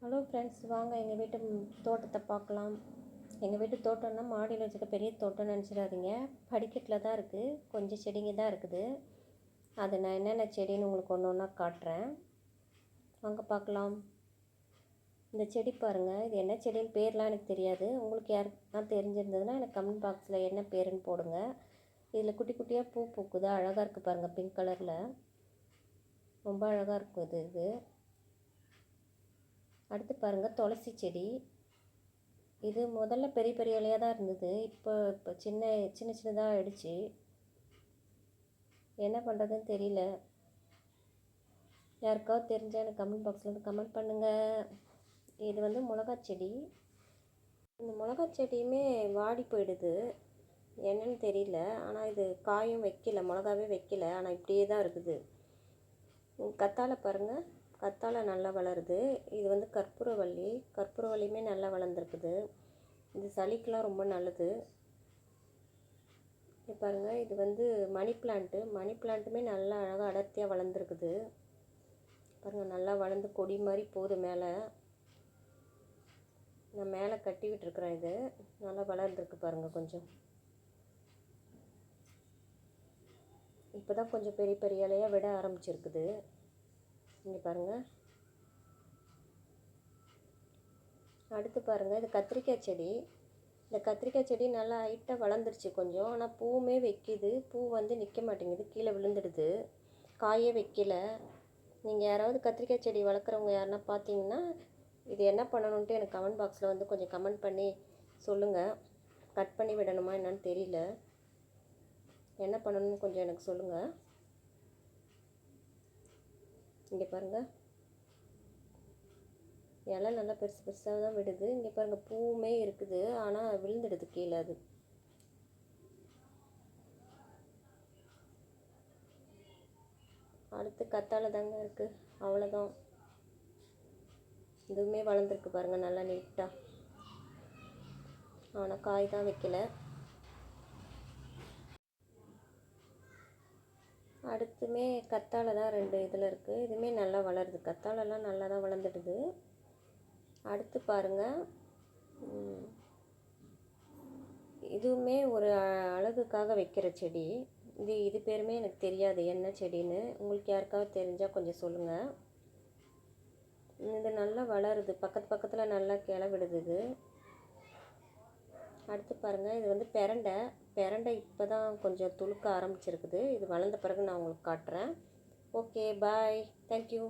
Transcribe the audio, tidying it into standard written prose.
Hello friends, வாங்க எங்கள் வீட்டு தோட்டத்தை பார்க்கலாம். எங்கள் வீட்டு தோட்டம்னா மாடியில் வச்சுருக்க பெரிய தோட்டம்னு நினச்சிடாதீங்க. படிக்கட்டில் தான் இருக்குது, கொஞ்சம் செடிங்க தான் இருக்குது. அது நான் என்னென்ன செடின்னு உங்களுக்கு ஒன்று ஒன்றா காட்டுறேன், வாங்க பார்க்கலாம். இந்த செடி பாருங்கள், இது என்ன செடின்னு பேர்லாம் எனக்கு தெரியாது. உங்களுக்கு யாருக்குனா தெரிஞ்சிருந்ததுன்னா எனக்கு கமெண்ட் பாக்ஸில் என்ன பேருன்னு போடுங்க. இதில் குட்டி குட்டியாக பூ பூக்குது, அழகாக இருக்குது பாருங்கள், பிங்க் கலரில் ரொம்ப அழகாக இருக்குது இது. அடுத்து பாருங்கள், துளசி செடி. இது முதல்ல பெரிய பெரிய இலையாக தான் இருந்தது, இப்போ சின்ன சின்னதாக ஆகிடுச்சு. என்ன பண்ணுறதுன்னு தெரியல. யாருக்காவது தெரிஞ்சால் எனக்கு கமெண்ட் பாக்ஸில் வந்து கமெண்ட் பண்ணுங்கள். இது வந்து மிளகா செடி. இந்த மிளகா செடியுமே வாடி போயிடுது, என்னன்னு தெரியல. ஆனால் இது காயும் வைக்கல, மிளகாவே வைக்கல, ஆனால் இப்படியே தான் இருக்குது. கத்தாழை பாருங்கள், கத்தாழை நல்லா வளருது. இது வந்து கற்பூரவல்லியுமே நல்லா வளர்ந்துருக்குது. இது சளிக்கெலாம் ரொம்ப நல்லது. இது பாருங்கள், இது வந்து மணி பிளான்ட்டுமே நல்லா அழகாக அடர்த்தியாக வளர்ந்துருக்குது பாருங்கள். நல்லா வளர்ந்து கொடி மாதிரி போகுது. நான் மேலே கட்டி விட்டுருக்குறேன். இது நல்லா வளர்ந்துருக்கு பாருங்கள். கொஞ்சம் இப்போ தான் கொஞ்சம் பெரிய பெரிய இலையாக விட ஆரம்பிச்சிருக்குது. இங்கே பாருங்கள். அடுத்து பாருங்கள், இது கத்திரிக்காய் செடி. இந்த கத்திரிக்காய் செடி நல்லா ஹைட்டாக வளர்ந்துருச்சு கொஞ்சம், ஆனால் பூவுமே வைக்கிது. பூ வந்து நிற்க மாட்டேங்குது, கீழே விழுந்துடுது, காயே வைக்கல. நீங்கள் யாராவது கத்திரிக்காய் செடி வளர்க்குறவங்க யாருன்னா பார்த்தீங்கன்னா இது என்ன பண்ணணுன்ட்டு எனக்கு கமெண்ட் பாக்ஸில் வந்து கொஞ்சம் கமெண்ட் பண்ணி சொல்லுங்கள். கட் பண்ணி விடணுமா என்னன்னு தெரியல, என்ன பண்ணணும்னு கொஞ்சம் எனக்கு சொல்லுங்கள். இங்கே பாருங்கள், இலை நல்லா பெருசு பெருசாக தான் விடுது. இங்கே பாருங்கள், பூவுமே இருக்குது, ஆனால் விழுந்துடுது கீழே. அது அடுத்து கத்தாழை தாங்க இருக்குது, அவ்வளோதான். இதுவுமே வளர்ந்துருக்கு பாருங்கள், நல்லா நீட்டாக, ஆனால் காய் தான் வைக்கல. அடுத்துமே கத்தாழை தான் 2 இதில் இருக்குது. இதுவுமே நல்லா வளருது, கத்தாழைலாம் நல்லா தான் வளர்ந்துடுது. அடுத்து பாருங்கள், இதுவுமே ஒரு அழகுக்காக வைக்கிற செடி. இது பேருமே எனக்கு தெரியாது என்ன செடின்னு. உங்களுக்கு யாருக்காவது தெரிஞ்சால் கொஞ்சம் சொல்லுங்கள். இது நல்லா வளருது, பக்கத்தில் நல்லா கிளை விடுது. அடுத்து பாருங்கள், இது வந்து பெரண்டை இப்போ தான் கொஞ்சம் துளுக்க ஆரம்பிச்சிருக்குது. இது வளர்ந்த பிறகு நான் உங்களுக்கு காட்டுறேன். ஓகே, பாய், தேங்க்யூ.